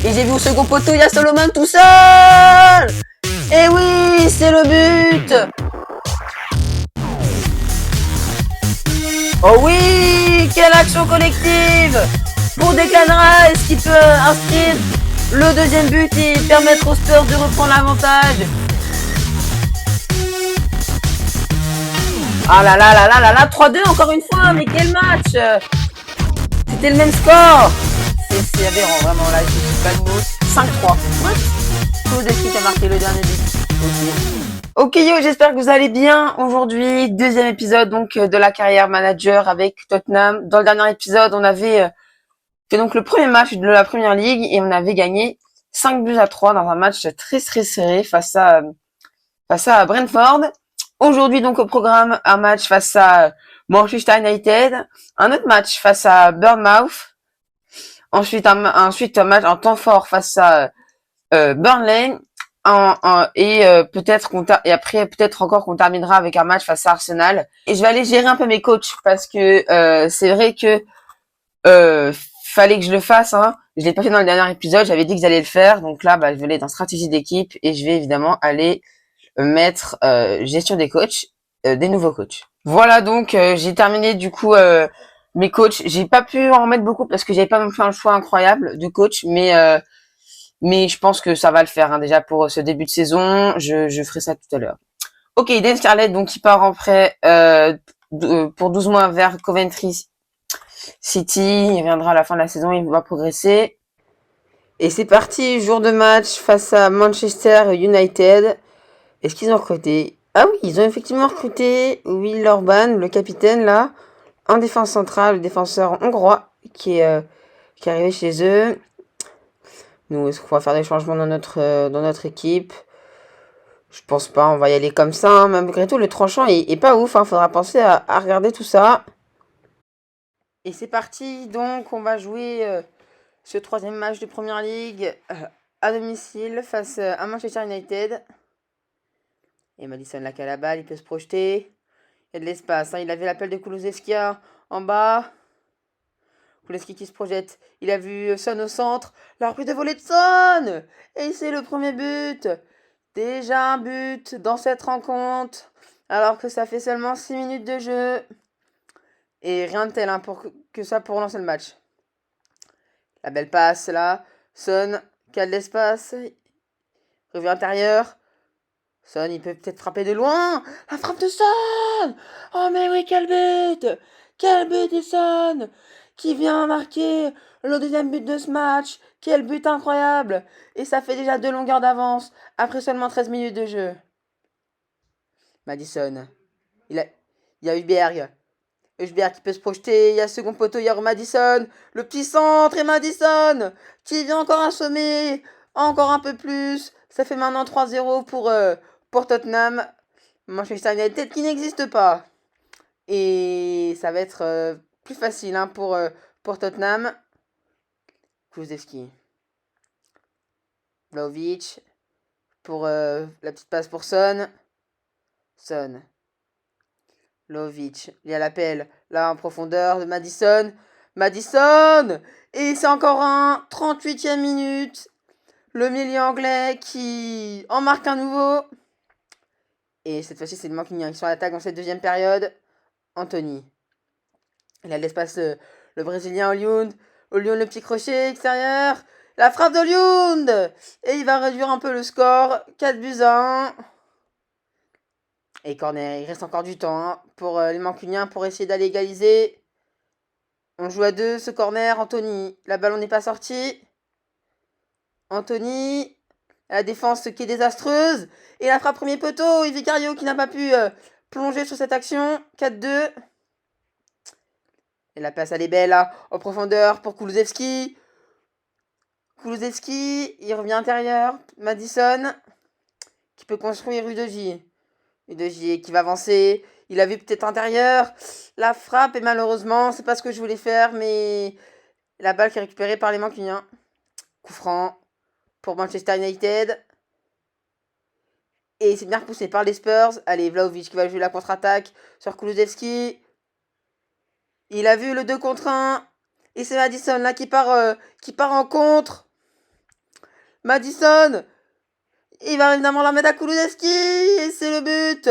Et j'ai vu au second poteau, il y a Solomon tout seul. Et oui, c'est le but. Oh oui, quelle action collective pour Declan Rice qui peut inscrire le deuxième but et permettre aux Spurs de reprendre l'avantage. Ah là là là là là là, 3-2 encore une fois, mais quel match! C'était le même score. C'est aberrant, vraiment, là, je suis pas de mots. 5-3. What? Kulusevski qui a marqué le dernier but. Ok yo, j'espère que vous allez bien. Aujourd'hui, deuxième épisode donc de la carrière manager avec Tottenham. Dans le dernier épisode, on avait fait donc le premier match de la Première Ligue et on avait gagné 5-3 dans un match très très serré face à Brentford. Aujourd'hui donc au programme un match face à Manchester United, un autre match face à Bournemouth, ensuite un match en temps fort face à Burnley, et après peut-être encore qu'on terminera avec un match face à Arsenal. Et je vais aller gérer un peu mes coachs parce que c'est vrai que fallait que je le fasse. Hein. Je l'ai pas fait dans le dernier épisode, j'avais dit que j'allais le faire. Donc là, je vais aller dans stratégie d'équipe et je vais évidemment aller mettre gestion des coachs, des nouveaux coachs. Voilà donc j'ai terminé du coup mes coachs. J'ai pas pu en mettre beaucoup parce que j'avais pas non plus un choix incroyable de coach, mais je pense que ça va le faire hein, déjà pour ce début de saison. Je ferai ça tout à l'heure. Ok, Dan Scarlett donc qui part en prêt pour 12 mois vers Coventry City. Il reviendra à la fin de la saison, il va progresser. Et c'est parti, jour de match face à Manchester United. Est-ce qu'ils ont recruté? Ah oui, ils ont effectivement recruté Will Orban, le capitaine là, en défense centrale, le défenseur hongrois qui est arrivé chez eux. Nous, est-ce qu'on va faire des changements dans notre équipe? Je pense pas, on va y aller comme ça. Hein. Malgré tout, le tranchant est pas ouf. Hein. Faudra penser à regarder tout ça. Et c'est parti, donc on va jouer ce troisième match de Première Ligue à domicile face à Manchester United. Et Maddison là qui a la balle, il peut se projeter. Il y a de l'espace, hein. Il avait l'appel de Kulusevski en bas. Kulusevski qui se projette. Il a vu Son au centre. La reprise de volée de Son. Et c'est le premier but. Déjà un but dans cette rencontre. Alors que ça fait seulement 6 minutes de jeu. Et rien de tel hein, que ça pour lancer le match. La belle passe là. Son qui a de l'espace. Revient intérieur. Son, il peut peut-être frapper de loin. La frappe de Son. Oh mais oui, quel but. Quel but de Son qui vient marquer le deuxième but de ce match. Quel but incroyable. Et ça fait déjà 2 longueurs d'avance après seulement 13 minutes de jeu. Maddison. Il y a Husberg. Husberg qui peut se projeter. Il y a second poteau, il y a Maddison. Le petit centre et Maddison qui vient encore assommer. Encore un peu plus. Ça fait maintenant 3-0 pour Tottenham. Manchester United qui n'existe pas. Et ça va être plus facile hein, pour Tottenham. Kulusevski. Vlahovic. Pour la petite passe pour Son. Son. Vlahovic. Il y a l'appel là en profondeur de Maddison. Maddison. Et c'est encore un 38e minute. Le milieu anglais qui en marque un nouveau. Et cette fois-ci, c'est le Mancunien qui sont à l'attaque dans cette deuxième période. Anthony. Il a l'espace le Brésilien Hollywood. Hollywood, le petit crochet extérieur. La frappe d'Hollywood. Et il va réduire un peu le score. 4-1. Et corner, il reste encore du temps hein, pour les Mancuniens pour essayer d'aller égaliser. On joue à 2, ce corner, Anthony. La balle n'est pas sortie. Anthony, la défense qui est désastreuse. Et la frappe premier poteau, et Vicario qui n'a pas pu plonger sur cette action. 4-2. Et la passe, elle est belle là, en profondeur pour Kulusevski. Kulusevski, il revient intérieur. Maddison, qui peut construire Udogie. Udogie qui va avancer. Il a vu peut-être intérieur. La frappe, et malheureusement, c'est pas ce que je voulais faire, mais la balle qui est récupérée par les Mancuniens. Coup franc pour Manchester United. Et c'est bien repoussé par les Spurs. Allez, Vlahovic qui va jouer la contre-attaque sur Kulusevski. Il a vu le 2 contre 1. Et c'est Maddison là qui part en contre. Madison, il va évidemment la mettre à Kulusevski. Et c'est le but.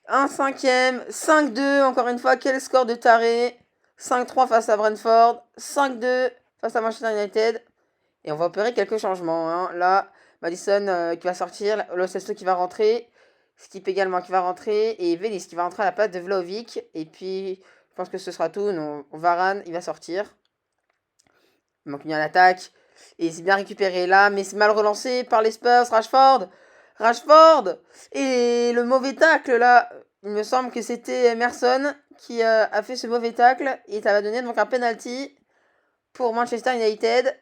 Un cinquième. 5-2. Encore une fois, quel score de taré. 5-3 face à Brentford. 5-2 face à Manchester United. Et on va opérer quelques changements. Hein. Là, Madison qui va sortir. Lo Celso qui va rentrer. Skip également qui va rentrer. Et Vélis qui va rentrer à la place de Vlahovic. Et puis, je pense que ce sera tout. Non, Varane, il va sortir. Il manque bien l'attaque. Et c'est bien récupéré là. Mais c'est mal relancé par les Spurs. Rashford. Et le mauvais tacle là. Il me semble que c'était Emerson qui a fait ce mauvais tacle. Et ça va donner donc un penalty pour Manchester United.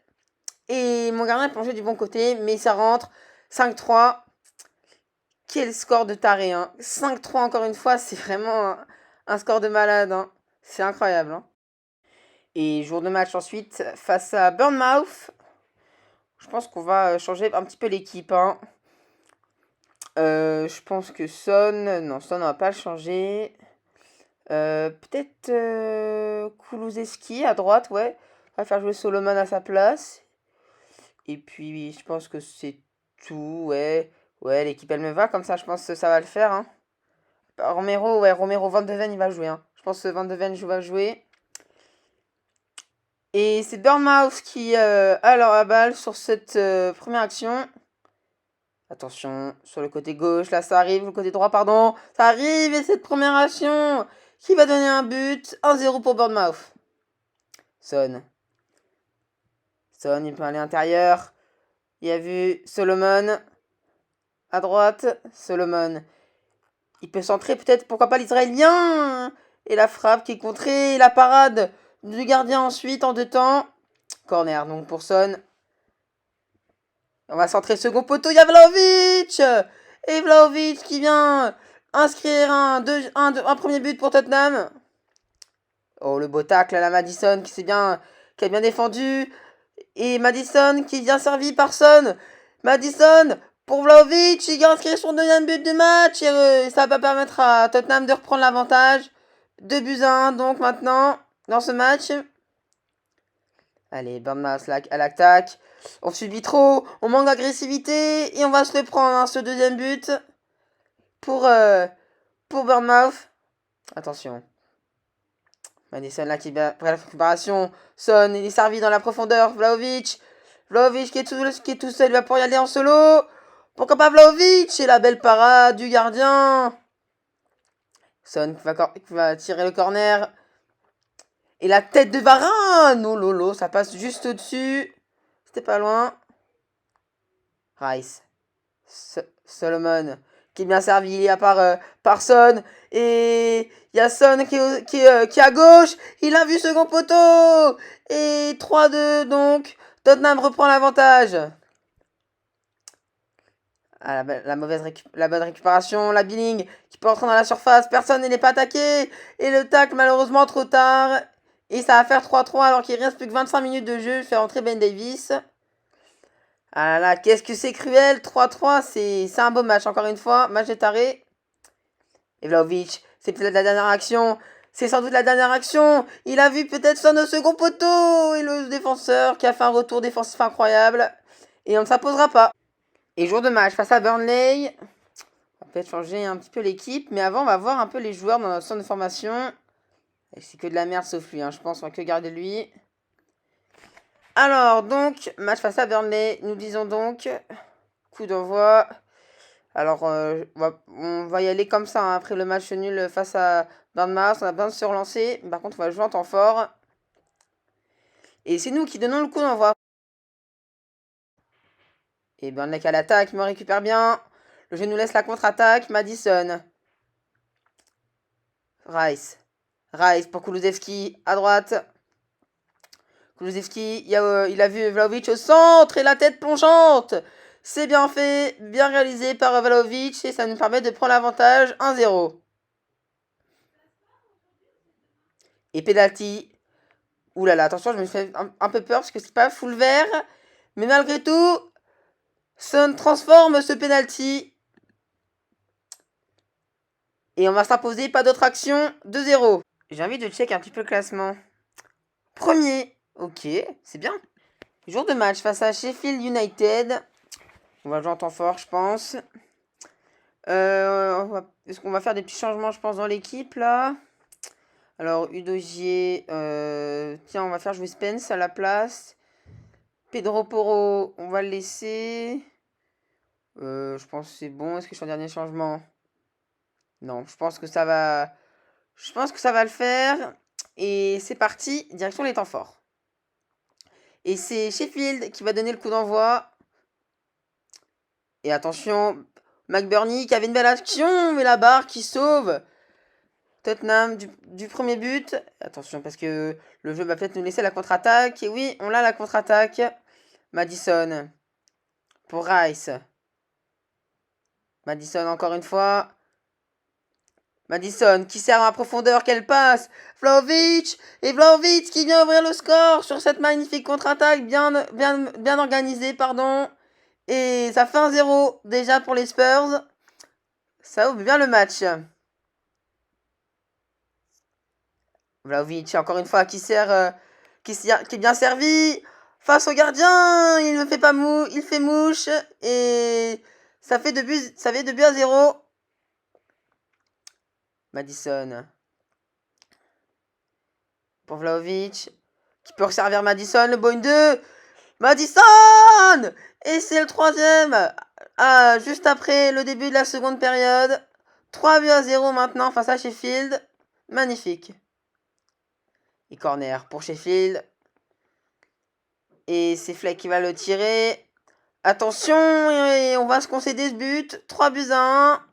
Et mon gardien est plongé du bon côté, mais ça rentre. 5-3. Quel score de taré, hein. 5-3 encore une fois, c'est vraiment un score de malade. Hein. C'est incroyable. Hein. Et jour de match ensuite, face à Bournemouth. Je pense qu'on va changer un petit peu l'équipe. Hein. Je pense que Son... Non, Son, on va pas le changer. Peut-être Kulusevski à droite, ouais. On va faire jouer Solomon à sa place. Et puis, je pense que c'est tout, ouais. Ouais, l'équipe, elle me va, comme ça, je pense que ça va le faire, hein. Romero, ouais, Romero, Van de Ven, il va jouer, hein. Je pense que Van de Ven va jouer. Et c'est Bournemouth qui a la balle sur cette première action. Attention, sur le côté gauche, là, ça arrive, le côté droit, pardon. Ça arrive, et cette première action qui va donner un but. 1-0 pour Bournemouth. Son, il peut aller à l'intérieur. Il a vu Solomon. À droite, Solomon. Il peut centrer peut-être, pourquoi pas l'Israélien. Et la frappe qui est contrée. Et la parade du gardien ensuite en 2 temps. Corner donc pour Son. On va centrer le second poteau. Il y a Vlahovic. Et Vlahovic qui vient inscrire un premier but pour Tottenham. Oh, le beau tacle à la Madison qui a bien défendu. Et Madison qui vient servi par Son. Madison pour Vlahovic, il a inscrit son deuxième but du match. Et ça va permettre à Tottenham de reprendre l'avantage. 2-1 donc maintenant dans ce match. Allez, Bournemouth à l'attaque. On subit trop, on manque d'agressivité. Et on va se le prendre, hein, ce deuxième but. Pour Bournemouth. Attention. Madison là qui va après la récupération. Son, il est servi dans la profondeur. Vlahovic qui est tout seul, il va pouvoir y aller en solo. Pourquoi pas Vlahovic? Et la belle parade du gardien. Son qui va tirer le corner. Et la tête de Varane. Oh lolo, ça passe juste au-dessus. C'était pas loin. Rice. Solomon qui est bien servi par Son. Et il y a Son qui est à gauche. Il a vu second poteau. Et 3-2 donc. Tottenham reprend l'avantage. Ah, la bonne récupération, la Billing qui peut entrer dans la surface, personne n'est pas attaqué, et le tacle malheureusement trop tard, et ça va faire 3-3 alors qu'il reste plus que 25 minutes de jeu, fait entrer Ben Davis. Ah là là, qu'est-ce que c'est cruel, 3-3, c'est un beau match encore une fois, match de taré. Et Vlahovic, c'est peut-être la dernière action, c'est sans doute la dernière action, il a vu peut-être Son au second poteau, et le défenseur qui a fait un retour défensif incroyable, et on ne s'imposera pas. Et jour de match face à Burnley, on va peut-être changer un petit peu l'équipe, mais avant on va voir un peu les joueurs dans notre centre de formation. Et c'est que de la merde sauf lui, hein, je pense, on va que garder lui. Alors donc, match face à Burnley, nous disons donc, coup d'envoi. Alors on va y aller comme ça, hein, après le match nul face à Bournemouth, on a besoin de se relancer. Par contre on va jouer en temps fort. Et c'est nous qui donnons le coup d'envoi. Et Burnley à l'attaque, me récupère bien. Le jeu nous laisse la contre-attaque. Madison. Rice pour Kulusevski à droite. Kulusevski, il a vu Vlahovic au centre et la tête plongeante. C'est bien fait, bien réalisé par Vlahovic et ça nous permet de prendre l'avantage 1-0. Et penalty. Ouh là là, attention, je me fais un peu peur parce que c'est pas full vert. Mais malgré tout, Son transforme ce penalty. Et on va s'imposer, pas d'autre action, 2-0. J'ai envie de check un petit peu le classement. Premier, ok, c'est bien. Jour de match face à Sheffield United. On va jouer en temps fort, je pense. Est-ce qu'on va faire des petits changements, je pense, dans l'équipe, là? Alors, Udogie, tiens, on va faire jouer Spence à la place. Pedro Porro, on va le laisser. Je pense que c'est bon. Est-ce que je suis en dernier changement? Non, je pense que ça va. Je pense que ça va le faire. Et c'est parti, direction les temps forts. Et c'est Sheffield qui va donner le coup d'envoi. Et attention, McBurney qui avait une belle action, mais la barre qui sauve Tottenham du premier but. Attention, parce que le jeu va peut-être nous laisser la contre-attaque. Et oui, on a la contre-attaque. Madison pour Rice. Madison encore une fois. Madison qui sert à profondeur, qu'elle passe. Vlahovic et Vlahovic qui vient ouvrir le score sur cette magnifique contre-attaque bien organisée, pardon. Et ça fait 1-0 déjà pour les Spurs. Ça ouvre bien le match. Vlahovic encore une fois qui est bien servi face au gardien. Il ne fait pas il fait mouche et ça fait 2 buts à 0. Madison. Pour Vlahovic. Qui peut resservir Madison. Le Boeing 2. Madison. Et c'est le troisième. Juste après le début de la seconde période. 3 buts à 0 maintenant face à Sheffield. Magnifique. Et corner pour Sheffield. Et c'est Fleck qui va le tirer. Attention, et on va se concéder ce but. 3 buts à 1.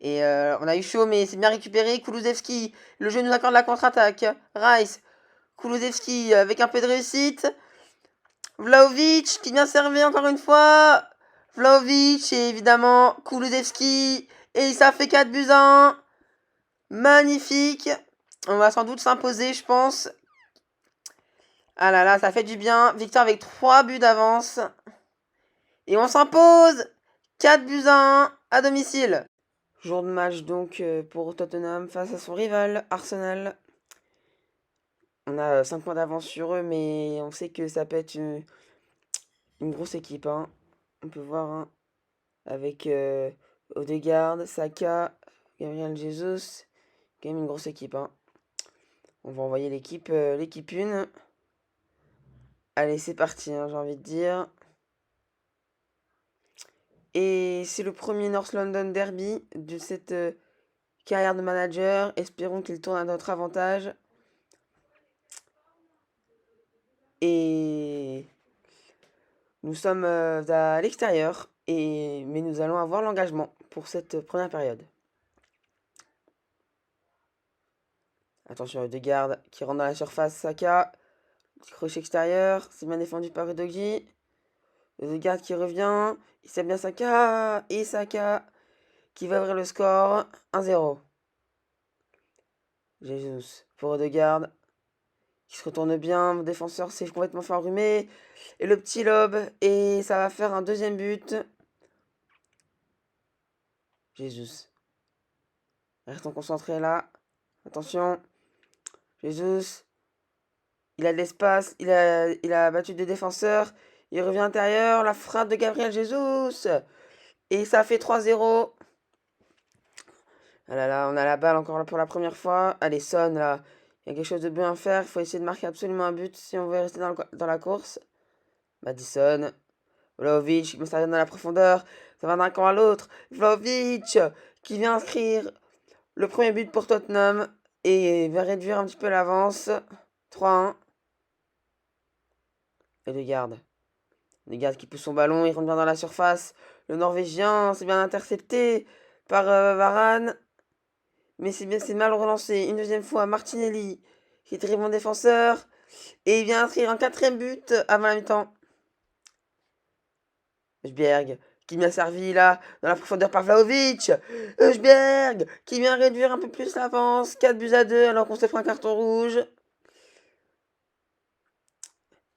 Et on a eu chaud, mais c'est bien récupéré. Kulusevski, le jeu nous accorde la contre-attaque. Rice, Kulusevski avec un peu de réussite. Vlahovic qui vient servir encore une fois. Vlahovic et évidemment Kulusevski. Et ça fait 4 buts à 1. Magnifique. On va sans doute s'imposer, je pense. Ah là là, ça fait du bien. Victoire avec 3 buts d'avance. Et on s'impose 4 buts à 1 à domicile. Jour de match donc pour Tottenham face à son rival Arsenal. On a 5 points d'avance sur eux, mais on sait que ça peut être une grosse équipe. Hein. On peut voir hein, avec Odegaard, Saka, Gabriel Jesus. Quand même une grosse équipe. Hein. On va envoyer l'équipe 1. Allez, c'est parti, hein, j'ai envie de dire. Et c'est le premier North London Derby de cette carrière de manager. Espérons qu'il tourne à notre avantage. Et nous sommes à l'extérieur, mais nous allons avoir l'engagement pour cette première période. Attention, Odegaard qui rentre dans la surface, Saka. Petit crochet extérieur, c'est bien défendu par Udogie. Odegaard qui revient, il sait bien Saka, et Saka qui va ouvrir le score, 1-0. Jesus pour Odegaard, qui se retourne bien, mon défenseur s'est complètement fait enrhumer, et le petit lob, et ça va faire un deuxième but. Jesus. Restons concentrés là, attention. Jesus, il a de l'espace, il a battu des défenseurs, il revient intérieur, la frappe de Gabriel Jesus, et ça fait 3-0. Ah là là, on a la balle encore pour la première fois. Allez, sonne là. Il y a quelque chose de bien à faire. Il faut essayer de marquer absolument un but si on veut rester dans la course. Madison. Vlahovic qui ça dans la profondeur. Ça va d'un camp à l'autre. Vlahovic qui vient inscrire le premier but pour Tottenham. Et va réduire un petit peu l'avance. 3-1. Odegaard. Odegaard qui pousse son ballon. Il rentre bien dans la surface. Le Norvégien, c'est bien intercepté par Varane. Mais c'est mal relancé. Une deuxième fois, Martinelli, qui est très bon défenseur. Et il vient inscrire un 4e but avant la mi-temps. Eusberg, qui vient servi là, dans la profondeur par Vlahovic. Eusberg, qui vient réduire un peu plus l'avance. 4 buts à 2, alors qu'on s'est pris un carton rouge.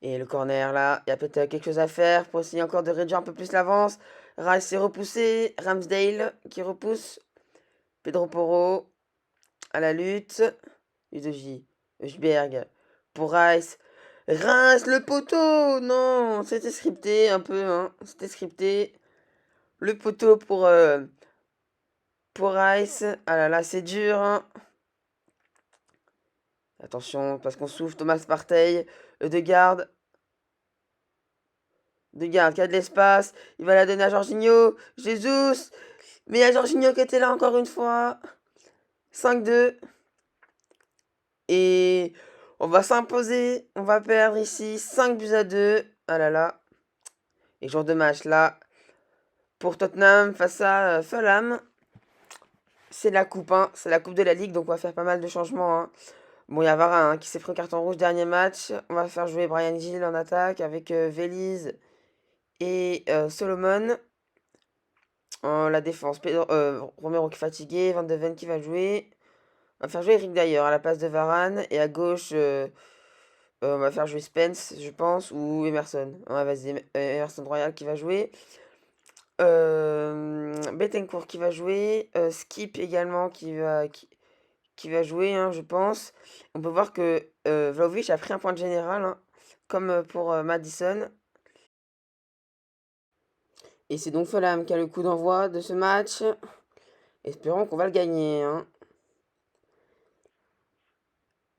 Et le corner là, il y a peut-être quelque chose à faire pour essayer encore de réduire un peu plus l'avance. Rice est repoussé. Ramsdale qui repousse. Pedro Porro à la lutte. Udogie, Eusberg pour Rice. Rince le poteau. Non, c'était scripté un peu, hein. C'était scripté. Le poteau pour Ice. Ah là là, c'est dur, hein. Attention, parce qu'on souffle Thomas Partey. De garde. De garde, qui a de l'espace. Il va la donner à Jorginho. Jesus. Mais il y a Jorginho qui était là encore une fois. 5-2. Et on va s'imposer. On va perdre ici 5-2. Ah là là. Et jour de match là. Pour Tottenham face à Fulham. C'est la coupe, hein. C'est la coupe de la Ligue. Donc on va faire pas mal de changements, hein. Bon, il y a Varane, hein, qui s'est pris un carton rouge dernier match. On va faire jouer Brian Gill en attaque avec Veliz et Solomon. En la défense, Romero qui est fatigué, Van de Ven qui va jouer. On va faire jouer Eric d'ailleurs à la place de Varane. Et à gauche, on va faire jouer Spence, je pense, ou Emerson. Ouais, vas-y, Emerson Royal qui va jouer. Bettencourt qui va jouer. Skip également qui va jouer, hein, je pense. On peut voir que Vlahovic a pris un point de général, hein, comme pour Madison. Et c'est donc Fulham qui a le coup d'envoi de ce match. Espérons qu'on va le gagner, hein.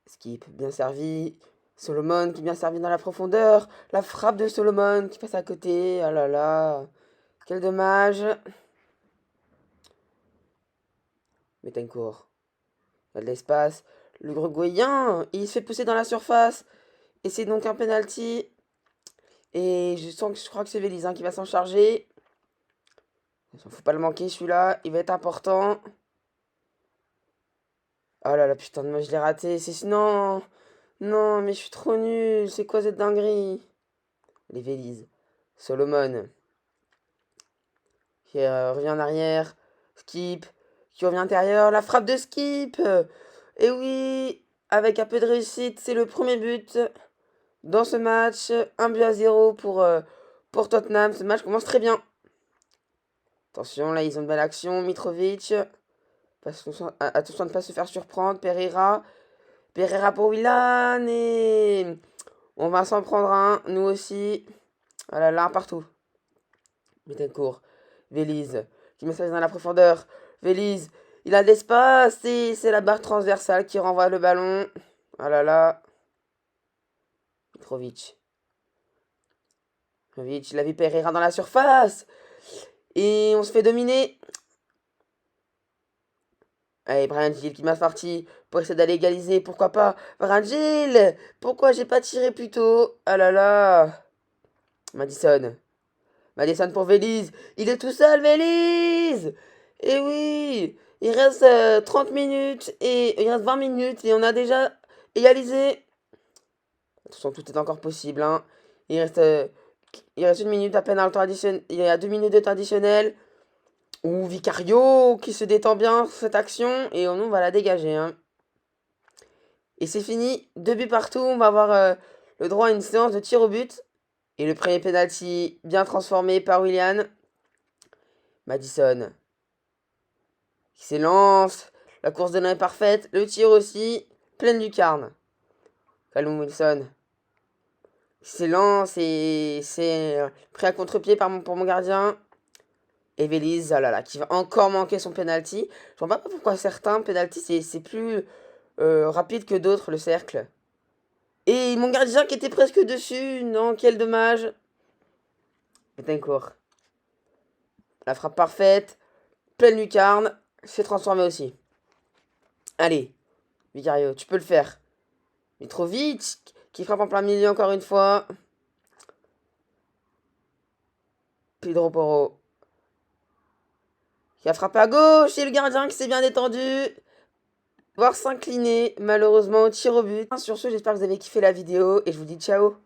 Skip, bien servi. Solomon qui est bien servi dans la profondeur. La frappe de Solomon qui passe à côté. Ah là là. Quel dommage. Bettencourt. Il y a de l'espace. Le Uruguayen, il se fait pousser dans la surface. Et c'est donc un penalty. Et je crois que c'est Veliz, hein, qui va s'en charger. Faut pas le manquer celui-là. Il va être important. Oh là là, putain de moi, je l'ai raté. C'est non. Non, mais je suis trop nul. C'est quoi cette dinguerie? Les Veliz. Solomon. Qui revient en arrière. Skip. Qui revient intérieur. La frappe de Skip. Et oui, avec un peu de réussite, c'est le premier but dans ce match. 1-0 pour Tottenham. Ce match commence très bien. Attention, là, ils ont une belle action. Mitrovic. Attention de ne pas se faire surprendre. Pereira. Pereira pour Willan. Et on va s'en prendre un, nous aussi. Voilà, là, un partout. Bettencourt. Veliz. Qui met ça dans la profondeur. Veliz. Il a de l'espace. Et c'est la barre transversale qui renvoie le ballon. Ah là là. Mitrovic. Mitrovic. Il a vu Pereira dans la surface. Et on se fait dominer. Allez, Brian Gill qui m'a parti pour essayer d'aller égaliser. Pourquoi pas? Brian Gill! Pourquoi j'ai pas tiré plus tôt? Ah là là. Madison. Madison pour Veliz. Il est tout seul, Veliz! Et oui! Il reste 30 minutes et il reste 20 minutes et on a déjà égalisé. Attention, tout est encore possible, hein. Il reste 1 minute à peine dans le temps additionnel. Il y a 2 minutes de temps additionnel. Ou Vicario qui se détend bien sur cette action et on va la dégager, hein. Et c'est fini, 2 buts partout, on va avoir le droit à une séance de tir au but. Et le premier penalty bien transformé par Willian. Madison qui s'élance, la course de l'un est parfaite, le tir aussi, pleine lucarne. Callum Wilson qui s'élance et c'est pris à contre-pied pour mon gardien. Et Veliz, ah là là, qui va encore manquer son penalty. Je vois pas pourquoi certains penalty c'est plus rapide que d'autres, le cercle. Et mon gardien qui était presque dessus. Non, quel dommage. Bettencourt. La frappe parfaite. Pleine lucarne. C'est transformé aussi. Allez, Vicario, tu peux le faire. Mitrovic qui frappe en plein milieu encore une fois. Pedro Porro qui a frappé à gauche et le gardien qui s'est bien détendu. Voir s'incliner malheureusement au tir au but. Sur ce, j'espère que vous avez kiffé la vidéo et je vous dis ciao.